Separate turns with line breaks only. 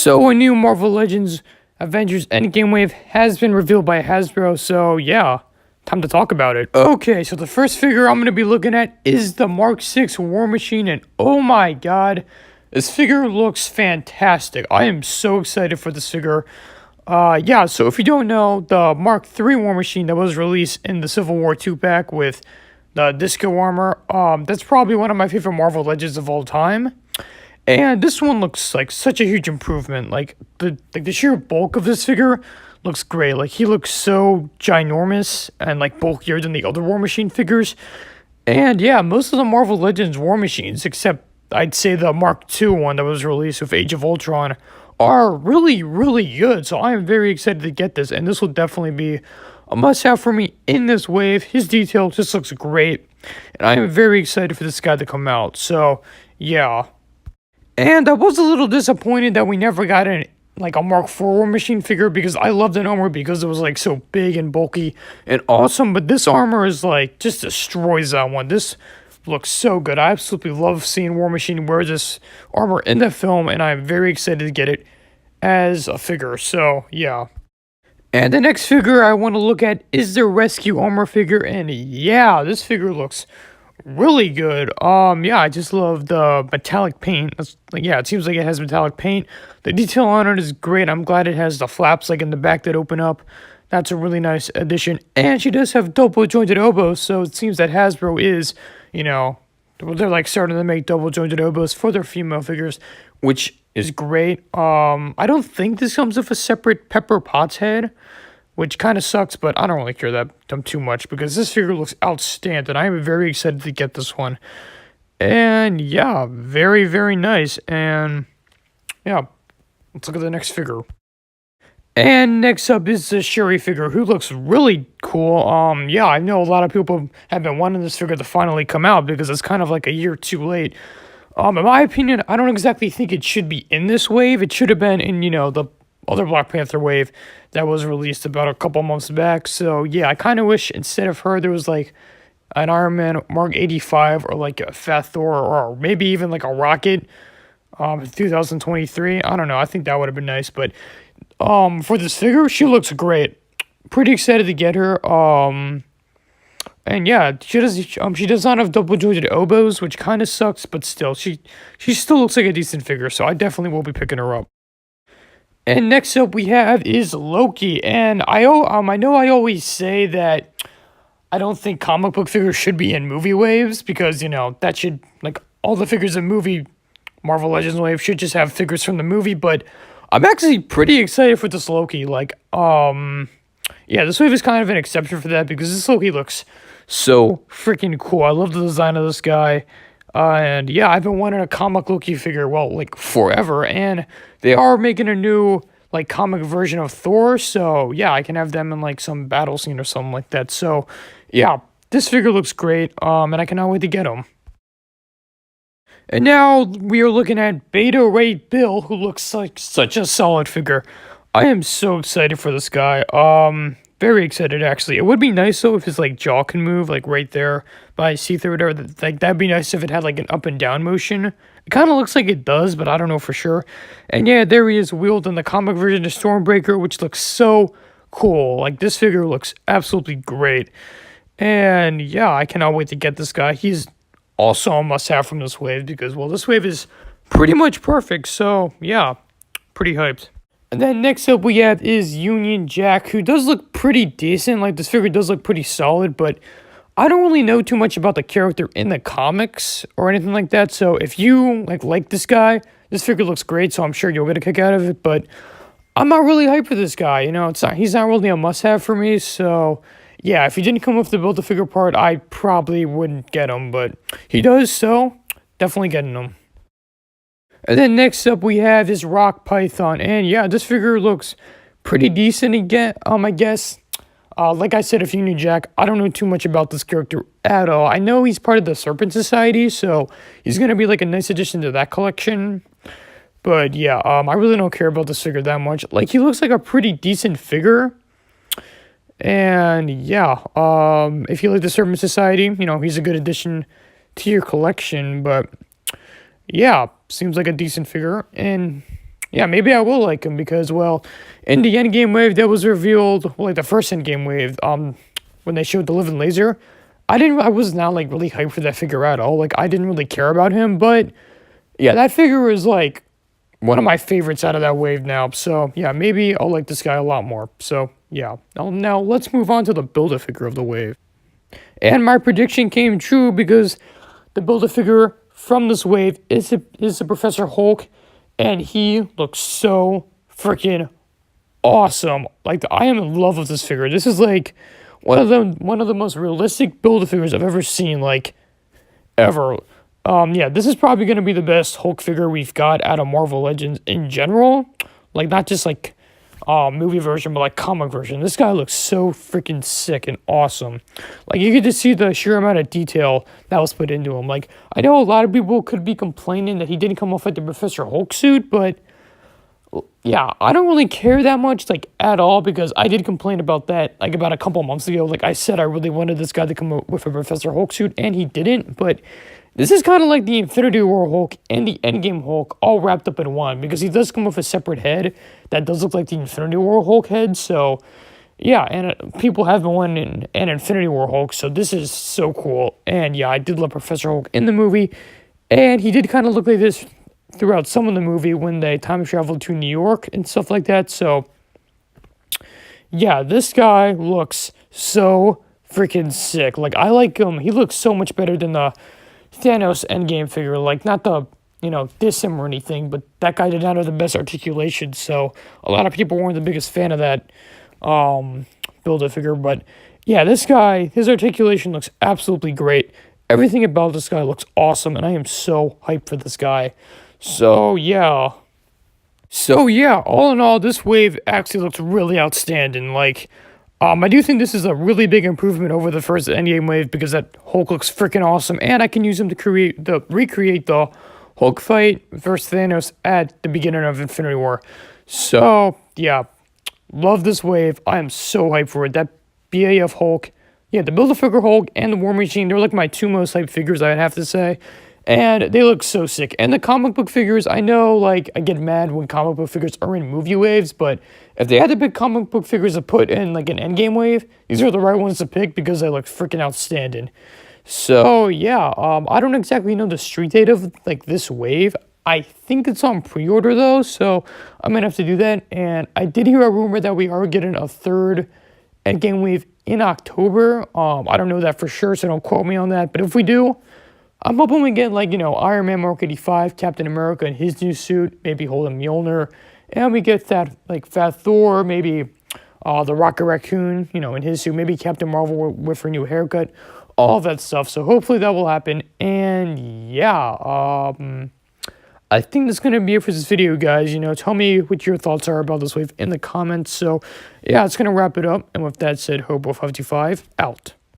So a new Marvel Legends Avengers Endgame wave has been revealed by Hasbro, so yeah, time to talk about it. Okay, so the first figure I'm going to be looking at is the Mark 6 War Machine, and oh my god, this figure looks fantastic. I am so excited for this figure. Yeah, so if you don't know, the Mark 3 War Machine that was released in the Civil War 2 pack with the Disco Armor, that's probably one of my favorite Marvel Legends of all time. And this one looks like such a huge improvement. Like the sheer bulk of this figure looks great. Like he looks so ginormous and like bulkier than the other War Machine figures. And yeah, most of the Marvel Legends War Machines, except I'd say the Mark II one that was released with Age of Ultron, are really, really good. So I am very excited to get this, and this will definitely be a must-have for me in this wave. His detail just looks great, and I am very excited for this guy to come out. So yeah. And I was a little disappointed that we never got a Mark IV War Machine figure, because I loved an armor because it was like so big and bulky and awesome. But this armor is like just destroys that one. This looks so good. I absolutely love seeing War Machine wear this armor in the film, and I'm very excited to get it as a figure. So yeah. And the next figure I want to look at is the Rescue Armor figure, and yeah, this figure looks really good. Yeah, I just love the metallic paint. Yeah, it seems like it has metallic paint. The detail on it is great. I'm glad it has the flaps like in the back that open up. That's a really nice addition. And she does have double jointed elbows, so it seems that Hasbro is, they're like starting to make double jointed elbows for their female figures, which is great. I don't think this comes with a separate Pepper Potts head, which kind of sucks, but I don't really care that too much because this figure looks outstanding. I am very excited to get this one. And yeah, very, very nice. And yeah, let's look at the next figure. And next up is the Shuri figure, who looks really cool. Yeah, I know a lot of people have been wanting this figure to finally come out because it's kind of like a year too late. In my opinion, I don't exactly think it should be in this wave. It should have been in, the other Black Panther wave that was released about a couple months back. So yeah, I kind of wish instead of her there was like an Iron Man Mark 85 or like a Fat Thor or maybe even like a Rocket 2023. I don't know. I think that would have been nice, but for this figure, she looks great. Pretty excited to get her. And yeah, she does not have double jointed elbows, which kind of sucks, but still she still looks like a decent figure, so I definitely will be picking her up. And next up we have is Loki, and I know I always say that I don't think comic book figures should be in movie waves because, that should, like, all the figures in movie Marvel Legends wave should just have figures from the movie, but I'm actually pretty excited for this Loki. Like, yeah, this wave is kind of an exception for that because this Loki looks so freaking cool. I love the design of this guy. And yeah, I've been wanting a comic Loki figure, well, like forever. And they are making a new, like, comic version of Thor. So yeah, I can have them in like some battle scene or something like that. So yeah, this figure looks great. And I cannot wait to get him. And now we are looking at Beta Ray Bill, who looks like such a solid figure. I am so excited for this guy. Very excited, actually. It would be nice, though, if his, like, jaw can move, like, right there by see-through or whatever. Like, that'd be nice if it had, like, an up and down motion. It kind of looks like it does, but I don't know for sure. And yeah, there he is, wielding the comic version of Stormbreaker, which looks so cool. Like, this figure looks absolutely great. And yeah, I cannot wait to get this guy. He's also a must-have from this wave because, well, this wave is pretty much perfect. So yeah, pretty hyped. And then next up we have is Union Jack, who does look pretty decent. Like, this figure does look pretty solid, but I don't really know too much about the character in the comics or anything like that. So if you like this guy, this figure looks great, so I'm sure you'll get a kick out of it. But I'm not really hyped for this guy. He's not really a must-have for me. So yeah, if he didn't come with the Build-A-Figure part, I probably wouldn't get him. But he does, so definitely getting him. And then next up we have is Rock Python, and yeah, this figure looks pretty decent again, I guess. Like I said, if you knew Jack, I don't know too much about this character at all. I know he's part of the Serpent Society, so he's gonna be like a nice addition to that collection. But yeah, I really don't care about this figure that much. Like, he looks like a pretty decent figure. And yeah, if you like the Serpent Society, he's a good addition to your collection, but yeah, seems like a decent figure. And yeah, maybe I will like him because, well, in the Endgame wave that was revealed, well, like the first Endgame wave, when they showed the living laser, I was not like really hyped for that figure at all. Like I didn't really care about him, but yeah, that figure is like one of my favorites out of that wave now. So yeah, maybe I'll like this guy a lot more. So yeah, now let's move on to the Build-A-Figure of the wave. And my prediction came true because the Build-A-Figure from this wave is the Professor Hulk, and he looks so freaking awesome. Like I am in love with this figure. This is like one of the most realistic Build-A-Figures I've ever seen, like ever. Yeah, this is probably gonna be the best Hulk figure we've got out of Marvel Legends in general. Like not just like movie version, but like comic version. This guy looks so freaking sick and awesome. Like you get to see the sheer amount of detail that was put into him. Like I know a lot of people could be complaining that he didn't come off like the Professor Hulk suit, but yeah, I don't really care that much, like, at all, because I did complain about that, like, about a couple months ago. Like, I said I really wanted this guy to come up with a Professor Hulk suit, and he didn't, but this is kind of like the Infinity War Hulk and the Endgame Hulk all wrapped up in one, because he does come with a separate head that does look like the Infinity War Hulk head, so, yeah, and people have been wanting an Infinity War Hulk, so this is so cool, and yeah, I did love Professor Hulk in the movie, and he did kind of look like this throughout some of the movie when they time traveled to New York and stuff like that. So, yeah, this guy looks so freaking sick. Like, I like him. He looks so much better than the Thanos Endgame figure. Like, not the, diss him or anything, but that guy did not have the best articulation. So, a lot of people weren't the biggest fan of that Build-A-Figure. But, yeah, this guy, his articulation looks absolutely great. Everything about this guy looks awesome, and I am so hyped for this guy. So yeah, all in all, this wave actually looks really outstanding. Like, I do think this is a really big improvement over the first Endgame wave because that Hulk looks freaking awesome, and I can use him to recreate the Hulk fight versus Thanos at the beginning of Infinity War. So yeah, love this wave. I am so hyped for it. That BAF Hulk, yeah, the Build-A-Figure Hulk and the War Machine, they're like my two most hyped figures, I'd have to say. And they look so sick. And the comic book figures, I know, like, I get mad when comic book figures are in movie waves, but if they had to pick comic book figures to put in, like, an Endgame wave, these are the right ones to pick because they look freaking outstanding. So, yeah, I don't exactly know the street date of, like, this wave. I think it's on pre-order, though, so I'm gonna have to do that. And I did hear a rumor that we are getting a third Endgame wave in October. I don't know that for sure, so don't quote me on that. But if we do, I'm hoping we get, like, Iron Man Mark 85, Captain America in his new suit, maybe Holden Mjolnir, and we get that, like, Fat Thor, maybe the Rocket Raccoon, in his suit, maybe Captain Marvel with her new haircut, all that stuff. So hopefully that will happen, and yeah, I think that's going to be it for this video, guys. Tell me what your thoughts are about this wave in the comments. So, yeah, it's going to wrap it up, and with that said, Hobo525, out.